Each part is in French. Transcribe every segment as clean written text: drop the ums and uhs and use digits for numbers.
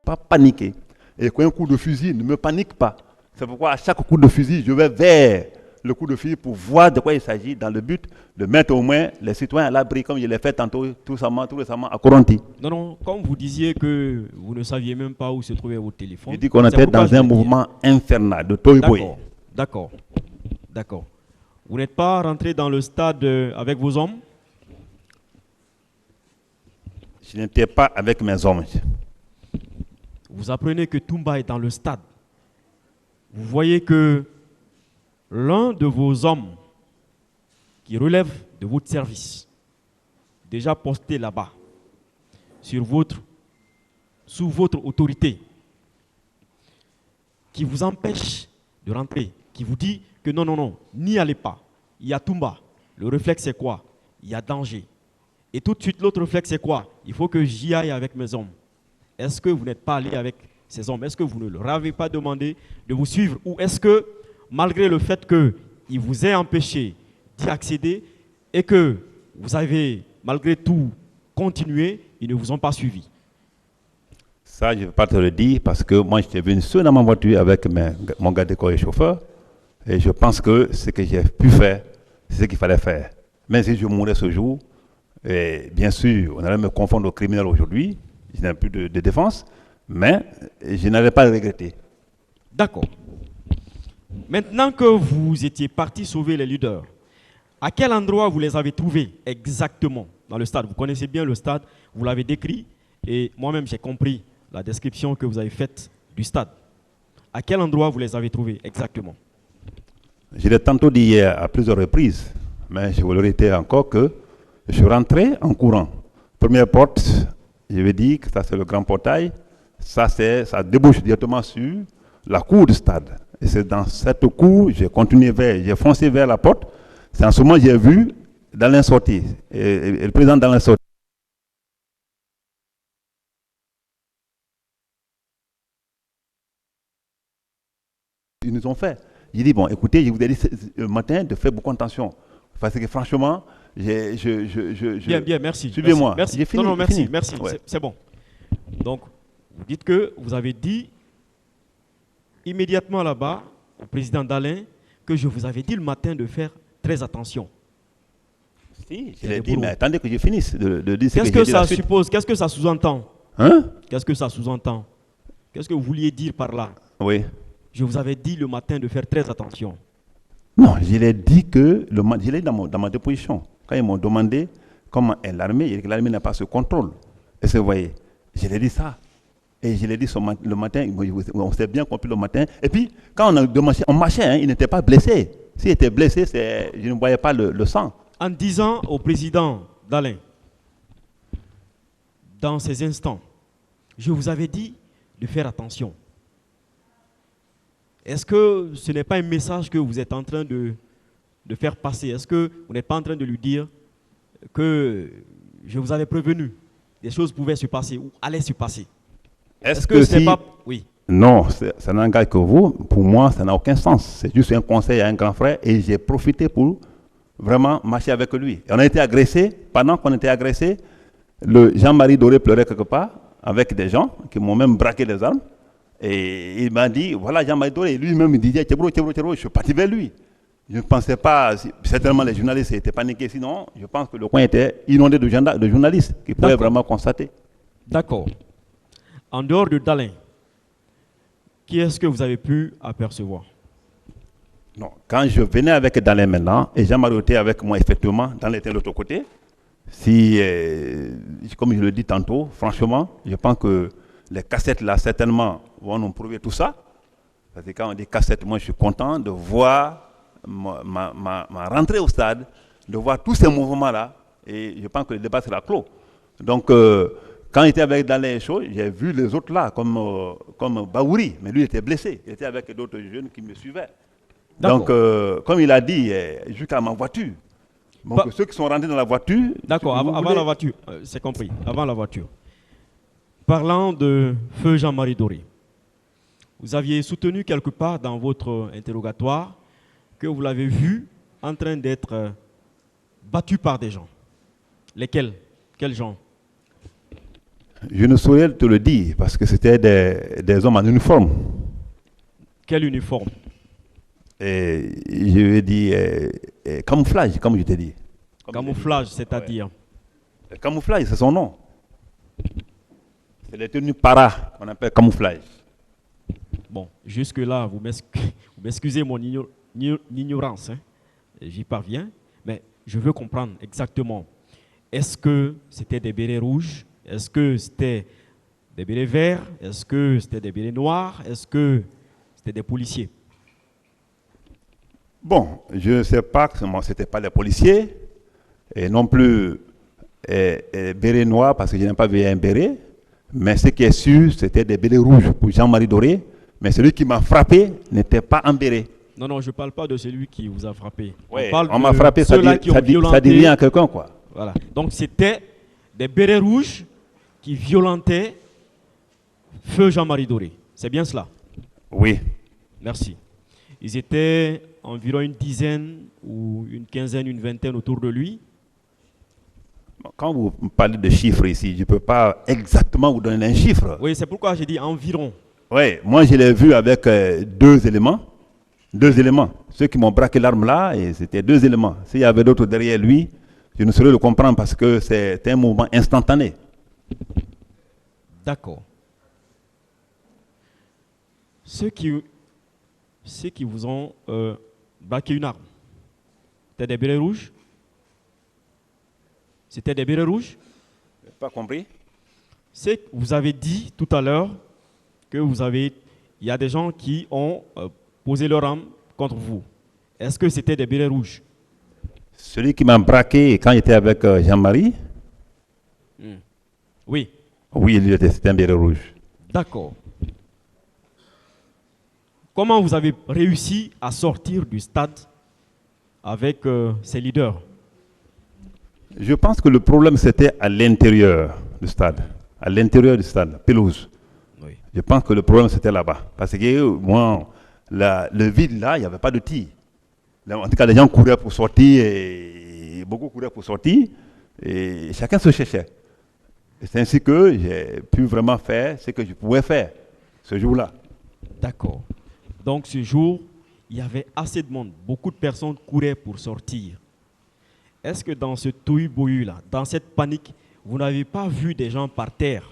pas paniquer. Et quand un coup de fusil ne me panique pas. C'est pourquoi à chaque coup de fusil, je vais vers le coup de fusil pour voir de quoi il s'agit dans le but de mettre au moins les citoyens à l'abri, comme je l'ai fait tantôt, tout récemment à Coronti. Non, non, comme vous disiez que vous ne saviez même pas où se trouvait votre téléphone. Je dis qu'on était dans un mouvement infernal de Toyboy. D'accord, d'accord. Vous n'êtes pas rentré dans le stade avec vos hommes? Je n'étais pas avec mes hommes. Vous apprenez que Toumba est dans le stade. Vous voyez que l'un de vos hommes qui relève de votre service, déjà posté là-bas, sous votre autorité, qui vous empêche de rentrer, qui vous dit que non, non, non, n'y allez pas. Il y a Toumba. Le réflexe, c'est quoi? Il y a danger. Et tout de suite, l'autre réflexe, c'est quoi? Il faut que j'y aille avec mes hommes. Est-ce que vous n'êtes pas allé avec ces hommes? Est-ce que vous ne leur avez pas demandé de vous suivre? Ou est-ce que, malgré le fait qu'ils vous aient empêché d'y accéder et que vous avez, malgré tout, continué, ils ne vous ont pas suivi? Ça, je ne vais pas te le dire parce que moi, j'étais venu seul dans ma voiture avec mon garde corps et chauffeur. Et je pense que ce que j'ai pu faire, c'est ce qu'il fallait faire. Même si je mourais ce jour, et bien sûr, on allait me confondre aux criminels aujourd'hui. Je n'ai plus de défense, mais je n'allais pas le regretter. D'accord. Maintenant que vous étiez parti sauver les leaders, à quel endroit vous les avez trouvés exactement dans le stade? Vous connaissez bien le stade, vous l'avez décrit, et moi-même j'ai compris la description que vous avez faite du stade. À quel endroit vous les avez trouvés exactement? Je l'ai tantôt dit hier à plusieurs reprises, mais je vous le répète encore que je suis rentré en courant. Première porte, je vais dire que ça c'est le grand portail, ça débouche directement sur la cour du stade. Et c'est dans cette cour, j'ai foncé vers la porte. C'est en ce moment que j'ai vu Dalin sortir. Et le président Dalin sortir. Ils nous ont fait. J'ai dit, bon, écoutez, je vous ai dit le matin de faire beaucoup attention. Parce que franchement, Bien, merci. Suivez-moi. Merci. Fini, non, merci, fini. merci. Ouais. C'est bon. Donc, vous dites que vous avez dit immédiatement là-bas au président Dalin que je vous avais dit le matin de faire très attention. Si, je l'ai dit, mais attendez que je finisse de dire Qu'est-ce que ça suppose? Qu'est-ce que ça sous-entend? Hein? Qu'est-ce que ça sous-entend? Qu'est-ce que vous vouliez dire par là? Oui. Je vous avais dit le matin de faire très attention. Non, je l'ai dit que je l'ai dit dans ma déposition. Quand ils m'ont demandé comment est l'armée, et que l'armée n'a pas ce contrôle. Est-ce que vous voyez? Je l'ai dit ça. Et je l'ai dit le matin, on s'est bien compris le matin. Et puis, quand on marchait, hein, il n'était pas blessé. S'il était blessé, je ne voyais pas le sang. En disant au président Dalin, dans ces instants, je vous avais dit de faire attention. Est-ce que ce n'est pas un message que vous êtes en train de faire passer? Est-ce que vous n'êtes pas en train de lui dire que je vous avais prévenu, des choses pouvaient se passer ou allaient se passer? Est-ce que ce n'est pas... Oui. Non, ça n'engage que vous. Pour moi, ça n'a aucun sens. C'est juste un conseil à un grand frère et j'ai profité pour vraiment marcher avec lui. Et on a été agressé. Pendant qu'on était agressé, le Jean-Marie Doré pleurait quelque part avec des gens qui m'ont même braqué des armes. Et il m'a dit, voilà Jean-Marie Doré. Lui-même il disait, Tchébro, je suis parti vers lui. Je ne pensais pas, certainement les journalistes étaient paniqués, sinon je pense que le coin était inondé de journalistes qui pouvaient vraiment constater. D'accord. En dehors de Dalin, qui est-ce que vous avez pu apercevoir? Non, quand je venais avec Dalin maintenant, et Jean-Marie était avec moi effectivement, Dalin était de l'autre côté, comme je le dis tantôt, franchement, je pense que les cassettes là, certainement, vont nous prouver tout ça. Parce que quand on dit cassettes, moi je suis content de voir ma rentrée au stade, de voir tous ces mouvements-là, et je pense que le débat sera clos. Donc, quand il était avec Dalin et Chaud, j'ai vu les autres là, comme Baouri, mais lui était blessé, il était avec d'autres jeunes qui me suivaient. Donc, comme il a dit, jusqu'à ma voiture. Donc, ceux qui sont rentrés dans la voiture... D'accord, avant la voiture, c'est compris, avant la voiture. Parlant de feu Jean-Marie Doré, vous aviez soutenu quelque part dans votre interrogatoire que vous l'avez vu en train d'être battu par des gens. Lesquels? Quels gens? Je ne saurais te le dire parce que c'était des hommes en uniforme. Quel uniforme? Et je vais dire camouflage, comme je t'ai dit. Camouflage, c'est-à-dire? Le camouflage, c'est son nom. C'est les tenues para qu'on appelle camouflage. Bon, jusque-là, vous m'excusez mon ignorance, hein. J'y parviens, mais je veux comprendre exactement. Est-ce que c'était des bérets rouges? Est-ce que c'était des bérets verts? Est-ce que c'était des bérets noirs? Est-ce que c'était des policiers? Bon, je ne sais pas, ce n'était pas les policiers, et non plus béret noir, parce que je n'ai pas vu un béret, mais ce qui est sûr, c'était des bérets rouges pour Jean-Marie Doré, mais celui qui m'a frappé n'était pas en béret. Non, je ne parle pas de celui qui vous a frappé. Ouais, on m'a frappé, ça dit rien à quelqu'un, quoi. Voilà. Donc c'était des bérets rouges qui violentaient feu Jean-Marie Doré. C'est bien cela? Oui. Merci. Ils étaient environ une dizaine ou une quinzaine, une vingtaine autour de lui. Quand vous parlez de chiffres ici, je ne peux pas exactement vous donner un chiffre. Oui, c'est pourquoi j'ai dit environ. Oui, moi je l'ai vu avec deux éléments. Deux éléments. Ceux qui m'ont braqué l'arme là, et c'était deux éléments. S'il y avait d'autres derrière lui, je ne saurais le comprendre parce que c'est un mouvement instantané. D'accord. Ceux qui vous ont braqué une arme, c'était des bérets rouges? C'était des bérets rouges? Je n'ai pas compris. Vous avez dit tout à l'heure que il y a des gens qui ont posé leur arme contre vous. Est-ce que c'était des bérets rouges? Celui qui m'a braqué quand j'étais avec Jean-Marie? Oui. Oui, c'était un béret rouge. D'accord. Comment vous avez réussi à sortir du stade avec ces leaders? Je pense que le problème c'était à l'intérieur du stade. À l'intérieur du stade, pelouse. Oui. Je pense que le problème c'était là-bas. Parce que moi, le vide là, il n'y avait pas de tir. En tout cas, les gens couraient pour sortir, et beaucoup couraient pour sortir, et chacun se cherchait. Et c'est ainsi que j'ai pu vraiment faire ce que je pouvais faire ce jour-là. D'accord. Donc ce jour, il y avait assez de monde. Beaucoup de personnes couraient pour sortir. Est-ce que dans ce tohu-bohu là, dans cette panique, vous n'avez pas vu des gens par terre?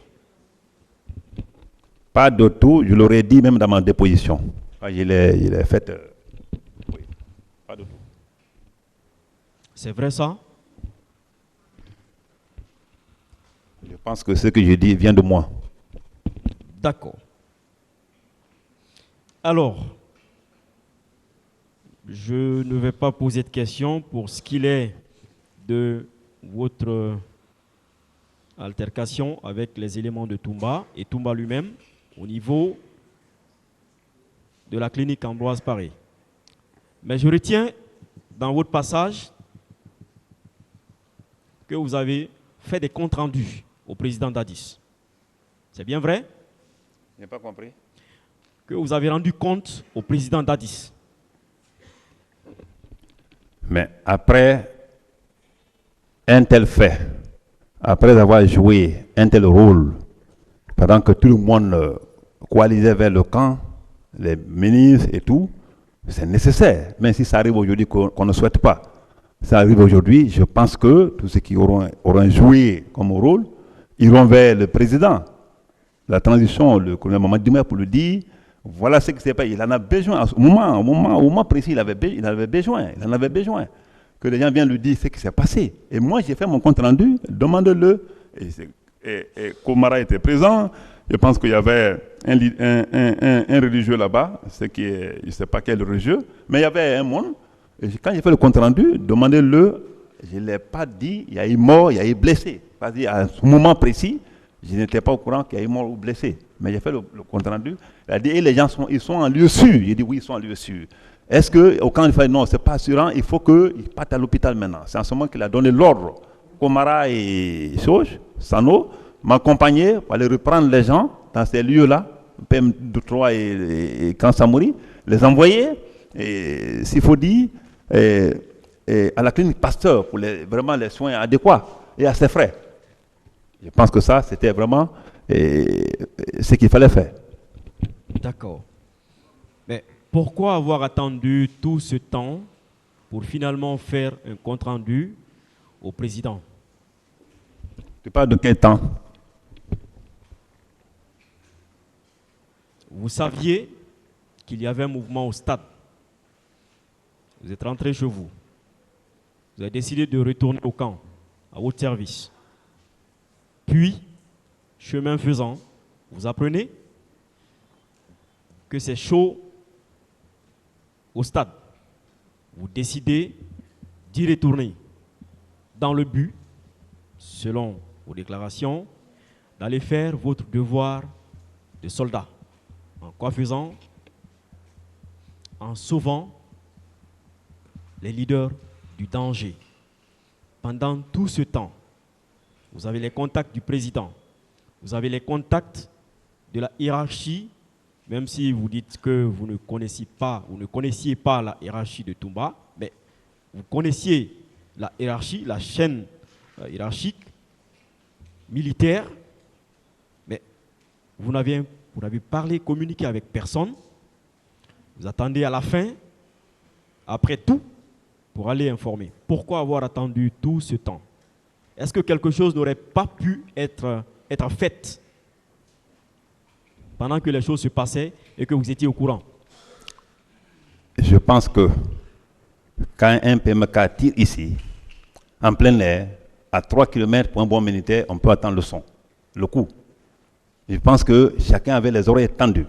Pas de tout, je l'aurais dit même dans ma déposition. Je l'ai fait. Oui, pas de tout. C'est vrai ça? Je pense que ce que je dis vient de moi. D'accord. Alors, je ne vais pas poser de questions pour ce qu'il est de votre altercation avec les éléments de Toumba et Toumba lui-même au niveau de la clinique Ambroise Paré. Mais je retiens dans votre passage que vous avez fait des comptes rendus au président Dadis. C'est bien vrai? Je n'ai pas compris. Que vous avez rendu compte au président Dadis. Mais après un tel fait, après avoir joué un tel rôle, pendant que tout le monde coalisait vers le camp, les ministres et tout, c'est nécessaire. Même si ça arrive aujourd'hui qu'on ne souhaite pas. Ça arrive aujourd'hui, je pense que tous ceux qui auront joué comme rôle iront vers le président. La transition, le colonel Mamadou Dimé pour le dire, voilà ce qui s'est passé. Il en a besoin, au moment précis, il en avait besoin. Que les gens viennent lui dire ce qui s'est passé. Et moi, j'ai fait mon compte rendu, demande-le. Et Komara était présent. Je pense qu'il y avait un religieux là-bas, je ne sais pas quel religieux, mais il y avait un monde. Et quand j'ai fait le compte rendu, demandez-le. Je ne l'ai pas dit, il y a eu mort, il y a eu blessé. Parce qu'à ce moment précis, je n'étais pas au courant qu'il y a eu mort ou blessé. Mais j'ai fait le compte rendu. Il a dit, et les gens ils sont en lieu sûr. J'ai dit, oui, ils sont en lieu sûr. Est-ce qu'au camp, il fait non, c'est pas assurant, il faut qu'ils partent à l'hôpital maintenant. C'est en ce moment qu'il a donné l'ordre. Komara et Sano m'accompagnaient pour aller reprendre les gens dans ces lieux-là, PM23 et Camp Samori, les envoyer, s'il faut dire, à la clinique Pasteur pour vraiment les soins adéquats et à ses frais. Je pense que ça, c'était vraiment ce qu'il fallait faire. D'accord. Mais pourquoi avoir attendu tout ce temps pour finalement faire un compte-rendu au président? Tu parles de quel temps? Vous saviez qu'il y avait un mouvement au stade. Vous êtes rentré chez vous. Vous avez décidé de retourner au camp, à votre service. Puis, chemin faisant, vous apprenez que c'est chaud au stade. Vous décidez d'y retourner dans le but, selon vos déclarations, d'aller faire votre devoir de soldat. En quoi faisant? En sauvant les leaders du danger. Pendant tout ce temps, vous avez les contacts du président, vous avez les contacts de la hiérarchie, même si vous dites que vous ne connaissiez pas la hiérarchie de Toumba, mais vous connaissiez la hiérarchie, la chaîne hiérarchique, militaire, mais vous n'avez parlé, communiqué avec personne. Vous attendez à la fin, après tout, pour aller informer. Pourquoi avoir attendu tout ce temps? Est-ce que quelque chose n'aurait pas pu être fait pendant que les choses se passaient et que vous étiez au courant? Je pense que quand un PMK tire ici, en plein air, à 3 km pour un bon militaire, on peut attendre le son, le coup. Je pense que chacun avait les oreilles tendues.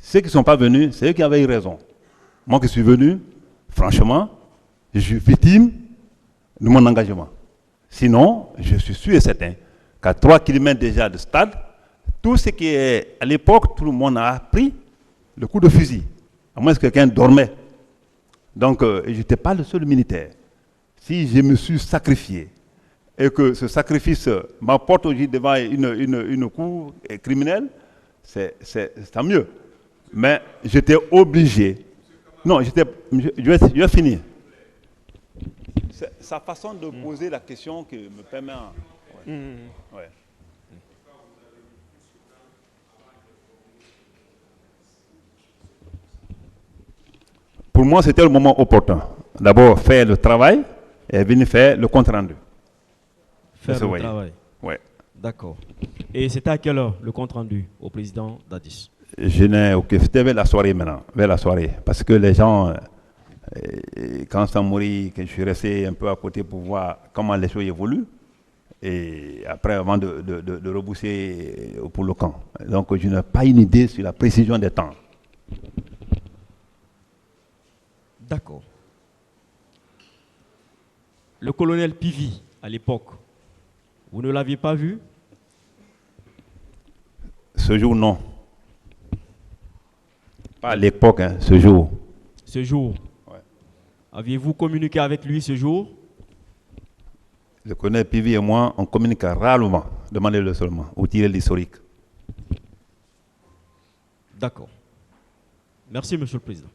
Ceux qui ne sont pas venus, c'est eux qui avaient eu raison. Moi qui suis venu, franchement, je suis victime de mon engagement. Sinon, je suis sûr et certain qu'à 3 km déjà de stade, tout ce qui est à l'époque, tout le monde a pris le coup de fusil. À moins que quelqu'un dormait. Donc, je n'étais pas le seul militaire. Si je me suis sacrifié et que ce sacrifice m'apporte aujourd'hui devant une cour criminelle, c'est tant mieux. Mais j'étais obligé. Non, je vais finir. C'est sa façon de poser la question qui me permet... Ouais. Pour moi, c'était le moment opportun. D'abord, faire le travail et venir faire le compte-rendu. Faire le travail. Oui. D'accord. Et c'était à quelle heure le compte-rendu au président Dadis? C'était vers la soirée maintenant, vers la soirée. Parce que les gens, quand ça mourit, que je suis resté un peu à côté pour voir comment les choses évoluent. Et après, avant de rebousser pour le camp. Donc, je n'ai pas une idée sur la précision des temps. D'accord. Le colonel Pivi, à l'époque, vous ne l'aviez pas vu? Ce jour, non. Pas à l'époque, hein, ce jour. Ce jour? Ouais. Aviez-vous communiqué avec lui ce jour? Le colonel Pivi et moi, on communique rarement. Demandez-le seulement, ou tirez l'historique. D'accord. Merci, Monsieur le Président.